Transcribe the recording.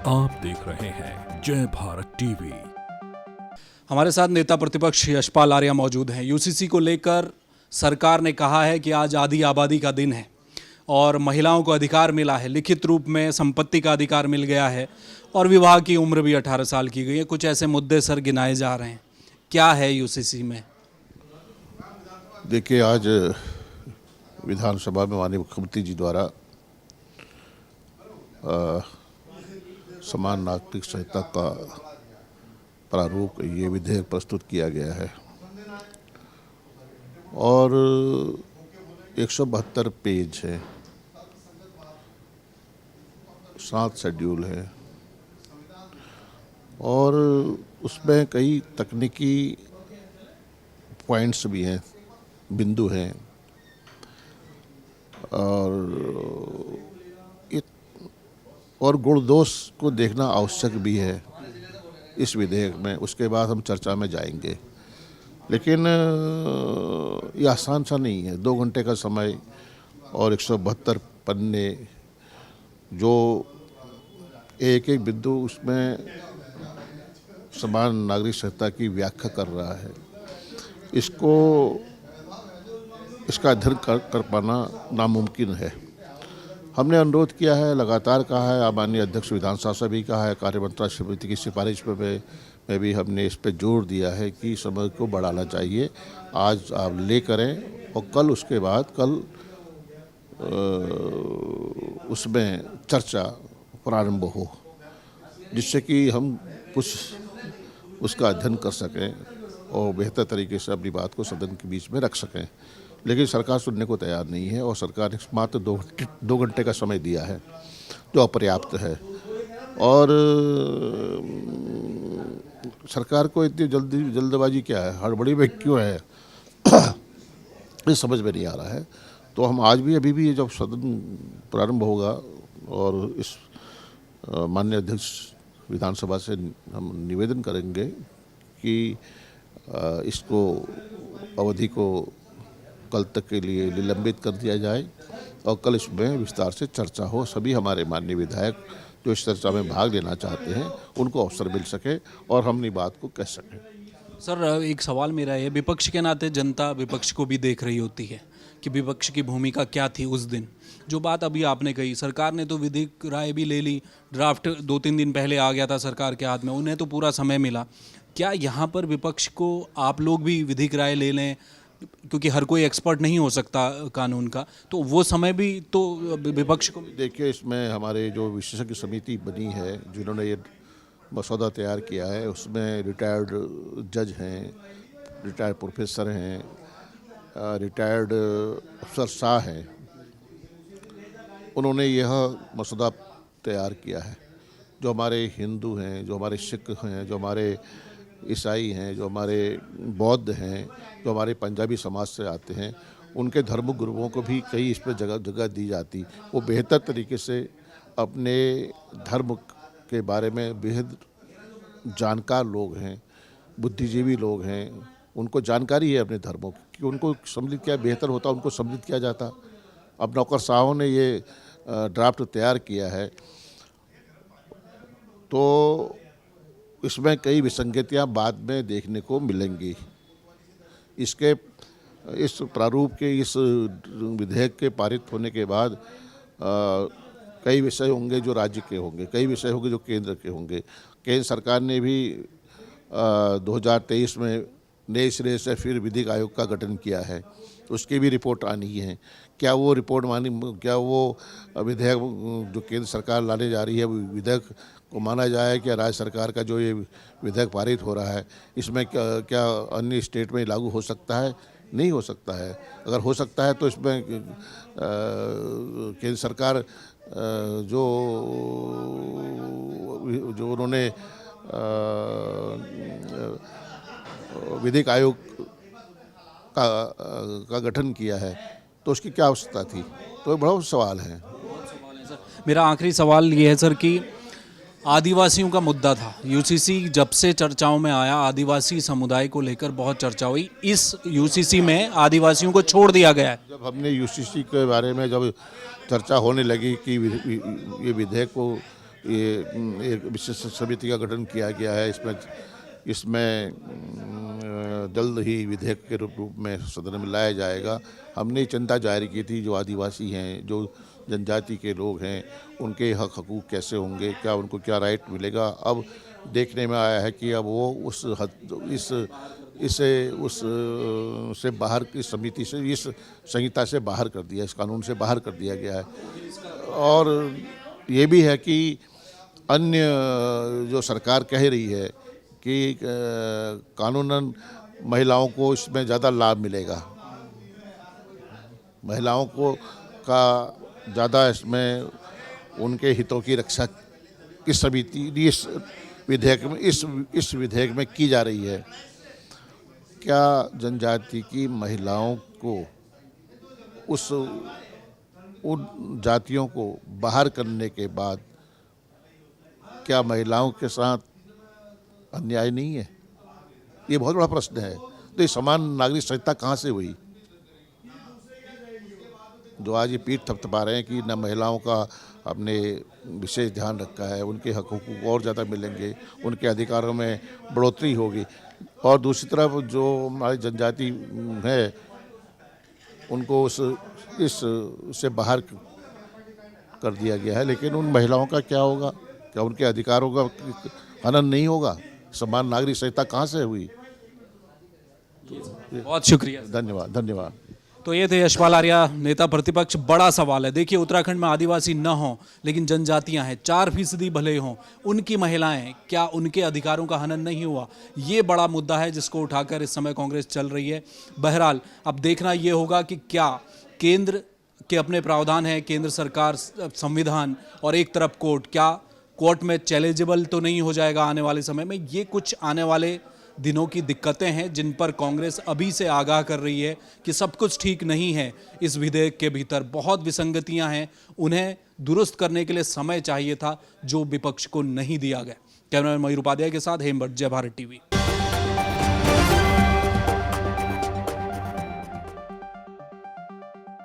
आप देख रहे हैं जय भारत टीवी। हमारे साथ नेता प्रतिपक्ष यशपाल आर्या मौजूद हैं। यूसीसी को लेकर सरकार ने कहा है कि आज आधी आबादी का दिन है और महिलाओं को अधिकार मिला है, लिखित रूप में संपत्ति का अधिकार मिल गया है और विवाह की उम्र भी 18 साल की गई है। कुछ ऐसे मुद्दे सर गिनाए जा रहे हैं, क्या है यूसीसी में? देखिए, आज विधानसभा में माननीय मुख्यमंत्री जी द्वारा समान नागरिक संहिता का प्रारूप ये विधेयक प्रस्तुत किया गया है और 172 पेज है, 7 शेड्यूल है और उसमें कई तकनीकी पॉइंट्स भी हैं, बिंदु हैं और गुण दोष को देखना आवश्यक भी है इस विधेयक में। उसके बाद हम चर्चा में जाएंगे, लेकिन ये आसान सा नहीं है। 2 घंटे का समय और 172 पन्ने, जो एक एक बिंदु उसमें समान नागरिक संहिता की व्याख्या कर रहा है, इसका अध्ययन कर पाना नामुमकिन है। हमने अनुरोध किया है, लगातार कहा है, माननीय अध्यक्ष विधानसभा से भी कहा है, कार्यमंत्रणा समिति की सिफारिश में भी हमने इस पर जोर दिया है कि समय को बढ़ाना चाहिए। आज आप ले करें और कल उसके बाद उसमें चर्चा प्रारंभ हो, जिससे कि हम कुछ उसका अध्ययन कर सकें और बेहतर तरीके से अपनी बात को सदन के बीच में रख सकें। लेकिन सरकार सुनने को तैयार नहीं है और सरकार ने मात्र 2 घंटे का समय दिया है, जो अपर्याप्त है। और सरकार को इतनी जल्दबाजी क्या है, हड़बड़ी में क्यों है, ये समझ में नहीं आ रहा है। तो हम आज भी अभी भी जब सदन प्रारंभ होगा और इस माननीय अध्यक्ष विधानसभा से हम निवेदन करेंगे कि इसको अवधि को कल तक के लिए निलंबित कर दिया जाए और कल इसमें विस्तार से चर्चा हो। सभी हमारे माननीय विधायक जो इस चर्चा में भाग लेना चाहते हैं उनको अवसर मिल सके और हम अपनी बात को कह सकें। सर, एक सवाल मेरा है, विपक्ष के नाते जनता विपक्ष को भी देख रही होती है कि विपक्ष की भूमिका क्या थी उस दिन। जो बात अभी आपने कही, सरकार ने तो विधिक राय भी ले ली, ड्राफ्ट 2-3 दिन पहले आ गया था सरकार के हाथ में, उन्हें तो पूरा समय मिला। क्या यहाँ पर विपक्ष को आप लोग भी विधिक राय ले लें, क्योंकि हर कोई एक्सपर्ट नहीं हो सकता कानून का, तो वो समय भी तो विपक्ष को? देखिए, इसमें हमारे जो विशेषज्ञ समिति बनी है, जिन्होंने ये मसौदा तैयार किया है, उसमें रिटायर्ड जज हैं, रिटायर्ड प्रोफेसर हैं, रिटायर्ड अफसरशाह हैं। उन्होंने यह मसौदा तैयार किया है। जो हमारे हिंदू हैं, जो हमारे सिख हैं, जो हमारे ईसाई हैं, जो हमारे बौद्ध हैं, जो हमारे पंजाबी समाज से आते हैं, उनके धर्म गुरुओं को भी कई इस पर जगह दी जाती। वो बेहतर तरीके से अपने धर्म के बारे में बेहद जानकार लोग हैं, बुद्धिजीवी लोग हैं, उनको जानकारी है अपने धर्मों की कि उनको सम्मिलित किया बेहतर होता, उनको सम्मिलित किया जाता। अब नौकरशाहों ने ये ड्राफ्ट तैयार किया है, तो इसमें कई विसंगतियां बाद में देखने को मिलेंगी। इस प्रारूप के, इस विधेयक के पारित होने के बाद कई विषय होंगे जो राज्य के होंगे, कई विषय होंगे जो केंद्र के होंगे। केंद्र सरकार ने भी 2023 में नए सिरे से फिर विधिक आयोग का गठन किया है, उसकी भी रिपोर्ट आनी है। क्या वो रिपोर्ट क्या वो विधेयक जो केंद्र सरकार लाने जा रही है, विधेयक को माना जाए कि राज्य सरकार का जो ये विधेयक पारित हो रहा है, इसमें क्या अन्य स्टेट में लागू हो सकता है? नहीं हो सकता है। अगर हो सकता है तो इसमें केंद्र सरकार जो उन्होंने विधिक आयोग का गठन किया है, तो उसकी क्या आवश्यकता थी? तो बड़ा सवाल है। सर, मेरा आखिरी सवाल ये है सर कि आदिवासियों का मुद्दा था, यूसीसी जब से चर्चाओं में आया, आदिवासी समुदाय को लेकर बहुत चर्चा हुई। इस यूसीसी में आदिवासियों को छोड़ दिया गया है। जब हमने यूसीसी के बारे में जब चर्चा होने लगी कि ये विधेयक को ये एक विशेष समिति का गठन किया गया है। इसमें जल्द ही विधेयक के रूप में सदन में लाया जाएगा। हमने चिंता जाहिर की थी, जो आदिवासी हैं, जो जनजाति के लोग हैं, उनके हक हकूक़ कैसे होंगे, क्या उनको क्या राइट मिलेगा। अब देखने में आया है कि अब वो से बाहर की समिति से, इस संहिता से बाहर कर दिया, इस कानून से बाहर कर दिया गया है। और ये भी है कि अन्य जो सरकार कह रही है कि कानूनन महिलाओं को इसमें ज़्यादा लाभ मिलेगा, महिलाओं को का ज़्यादा इसमें उनके हितों की रक्षा इस समिति इस विधेयक में की जा रही है। क्या जनजाति की महिलाओं को उन जातियों को बाहर करने के बाद क्या महिलाओं के साथ अन्याय नहीं है? ये बहुत बड़ा प्रश्न है। तो ये समान नागरिक संहिता कहाँ से हुई? जो आज ये पीठ थपथपा रहे हैं कि न महिलाओं का अपने विशेष ध्यान रखा है, उनके हक हकूक़ और ज़्यादा मिलेंगे, उनके अधिकारों में बढ़ोतरी होगी। और दूसरी तरफ जो हमारी जनजाति है, उनको इससे बाहर कर दिया गया है। लेकिन उन महिलाओं का क्या होगा? क्या उनके अधिकारों का हनन नहीं होगा? समान नागरिक संहिता कहाँ से हुई? बहुत शुक्रिया, धन्यवाद। धन्यवाद। तो ये थे यशपाल आर्या, नेता प्रतिपक्ष। बड़ा सवाल है। देखिए, उत्तराखंड में आदिवासी न हो लेकिन जनजातियां हैं, 4% भले हों, उनकी महिलाएं, क्या उनके अधिकारों का हनन नहीं हुआ? ये बड़ा मुद्दा है जिसको उठाकर इस समय कांग्रेस चल रही है। बहरहाल अब देखना ये होगा कि क्या केंद्र के अपने प्रावधान हैं, केंद्र सरकार, संविधान, और एक तरफ कोर्ट, क्या कोर्ट में चैलेंजेबल तो नहीं हो जाएगा आने वाले समय में? ये कुछ आने वाले दिनों की दिक्कतें हैं जिन पर कांग्रेस अभी से आगाह कर रही है कि सब कुछ ठीक नहीं है। इस विधेयक के भीतर बहुत विसंगतियां हैं, उन्हें दुरुस्त करने के लिए समय चाहिए था, जो विपक्ष को नहीं दिया गया। कैमरामैन मयूर उपाध्याय के साथ हेमभट्ट, जय भारत टीवी।